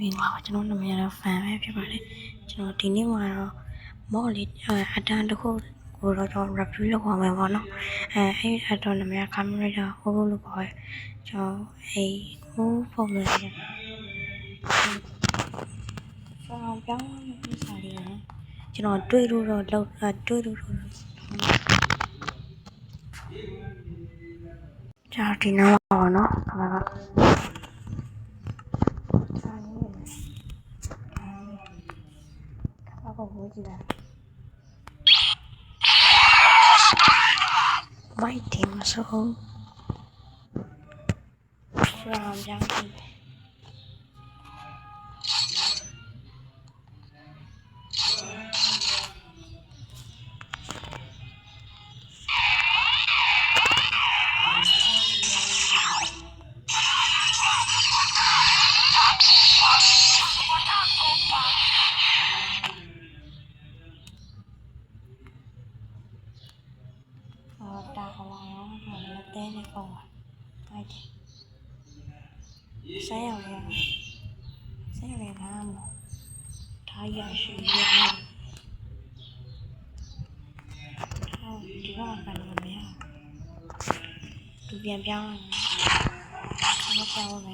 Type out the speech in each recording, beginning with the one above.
မင်္ဂလာပါကျွန်တော်နာမည်ကတော့ fan ပဲဖြစ်ပါတယ်ကျွန်တော်ဒီနေ့မှာတော့မော်လီအတန်းတစ်ခုကိုတော့ကျွန်တော် review လုပ်ပါမယ်ပေါ့နော်အဲ့အတော့နာမည်က camera ဟိုလို့ခေါ်ရဲကျွန်တော်ဟိုပုံစံနဲ့ကျွန်တော်ပြောင်းနေစားလေးနော်ကျွန်တော်တွေ့လို့တော့လောက်တွေ့လို့တော့ကြာဒီနောက်ပါနော်我记得，买点的时候，是俺家的。大好了，我们带那个买点，谁要的？谁要的他么？他也是一样的。他这个感觉怎么样？都变漂亮了，什么漂亮？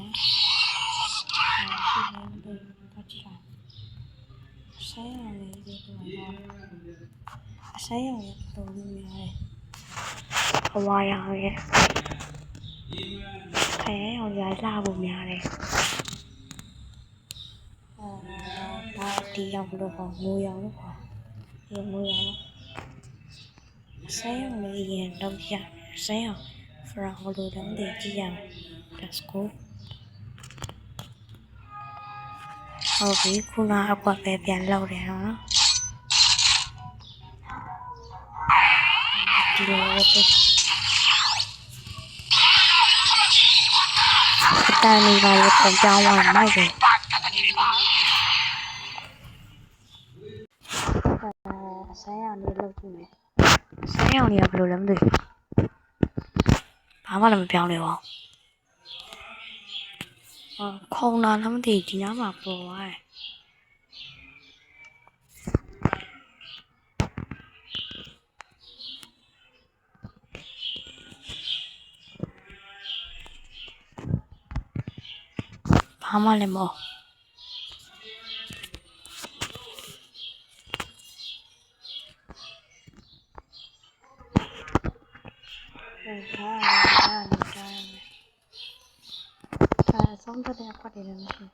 视频都到几了？谁要的这个嘛？谁要的都有没有嘞？ဟဝါရောင်ရဲ့ခရဲရောင်ရလာဖို့များတယ်ဒါဒီရောင်လို့ခေါ်ငိုရောင်လို့ခေါ်ဒီငိုရောင်ဆဲရောင်လေးရင်တော့ကြည့်ဆဲရောင်ဖရာဟိုလိုတော့ကြည့်ရမယ်ဒါစကိုဟုတ်ပြီခုနအကွက်ပဲပြန်လောက်တယ်နော်ဒီလိုပဲတန်နေပါလေပုံကြောင်းဝိုင်းမိုက်တယ်ဆန်းရောင်လေးလောက်ကြည့်မယ်ဆန်းရောင်လေးကဘယ်လိုလဲမသိဘာမှလည်းမပြောင်းလဲပါခုံတာလည်းမသိဒီနားမှာပေါ်သွားတယ်ဘာမှလည်းမဟုတ်ဒါဆုံးတဲ့ခွက်တွေလည်းမရှိ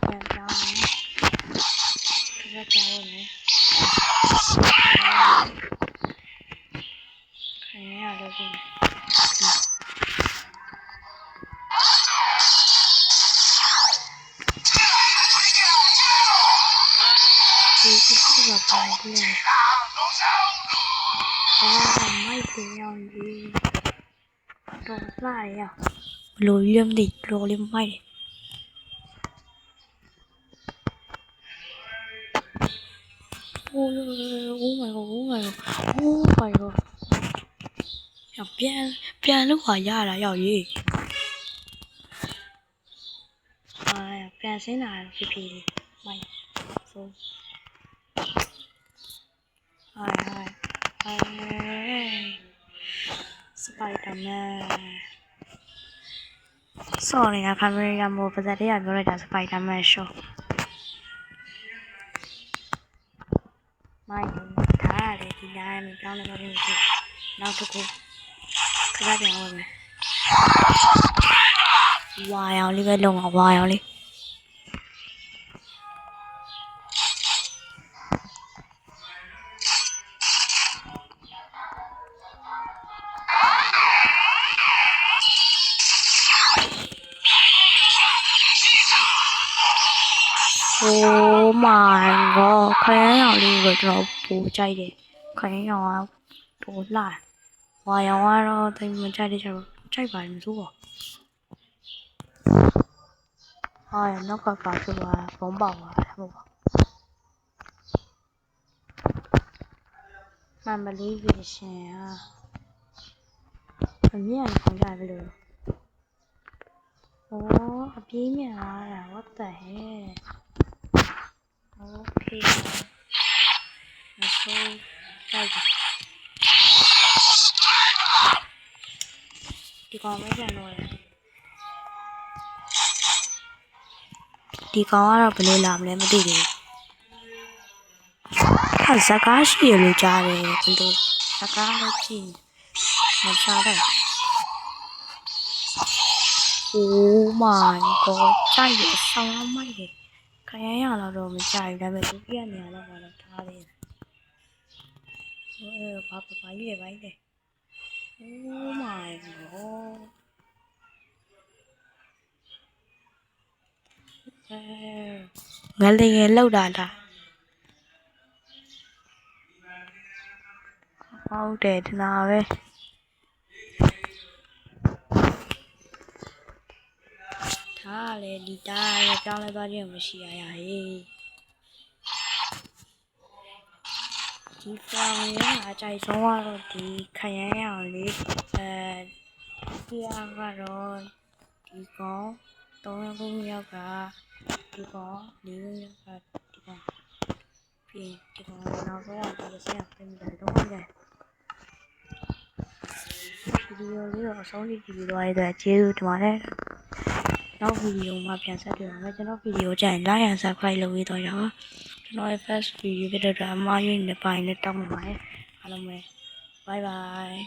ပြန်ကြောင်းမယ်ဒီကကြောင်းမယ်ခင်ရလို့ဒီခုကပိုင်းလေမိုက်တင်အောင်ကြီးတော့လာရဘလို့ရမ်းဒီလိုလေးမိုက်Oh my god 要变路好呀了要鱼哎呀变谁拿皮皮妈呀说哎 Spider-Man sorry นะ camera မို့ပါစတဲ့ရပြောလိုက်တာ Spider-Man show မိုက်ထားရတယ်ဒီတိုင်းမပြောင်းလည်းမဖြစ်ဘူးနောက်တစ်ခုခဏပြန်ဝင်မယ်ဝါရောင်လေးပဲလုံအောင်ဝါရောင်လေးOh my god ခရမ်းရောင်လေးကိုကျွန်တော်ပိုကြိုက်တယ်ခရမ်းရောင်ကတိုးလာဝါရောင်ကတော့တိတ်မကြိုက်တဲ့ချက်တော့ကြိုက်ပါတယ်မစိုးပါဟာရနောက်ကပါဆိုပါဘုံပေါက်ပါဟုတ်ပါမှန်မလေးရရှင် အမြင်ခေါင်းကြပဲလို့အပြေးမြန်လာတာ what the hell okay မဆိုးတိုက်တယ်ဒီကောင်ပဲပြန်တော့တယ်ဒီကောင်ကတော့ဘယ်လိုလာမလဲမသိသေးဘူးဇကားရှိရလို့ကြားတယ်ဘယ်လိုဇကားလည်းကြည့်မချတော့ Oh my god ကြိုက်ရအဆောင်တော့မိုက်တယ်ခရမ်းရတော့မကြိုက်ဘူးဒါပေမဲ့သူပြရနေရတော့ကတော့ထားသေးတယ်ဘာကြီးလဲ Oh my god ငါလည်းရလောက်တာလားဟုတ်တယ်ဒီနာပဲဒါလေဒီတားရပြောင်းလဲသွားခြင်းမရှိရဟေးဒီဖောင်ရအကြိုက်ဆုံးကတော့ဒီခရမ်းရအောင်လေဒီကတော့ဒီကောင်3ယောက်ကဒီကောင်4ယောက်ကဒီကောင်ပြီးဒီကောင်နောက်တော့ဒီဆက်ပြင်တယ်တော့ဟုတ်တယ်ဗီဒီယိုလေးတော့အဆုံးထိကြည့်ပြီးသွားရတဲ့ကျေးဇူးတင်ပါတယ်နောက်ဗီဒီယိုမှာပြန်ဆက်တွေ့ပါမယ်ကျွန်တော်ဗီဒီယိုကြရင် like and subscribe လုပ်ပြီးတော့ရအောင်ကျွန်တော်ရဲ့ first video ဖြစ်တဲ့အတွက်အမှားယွင်းနေပိုင်းနဲ့တောင်းပန်ပါတယ်အားလုံးပဲ bye bye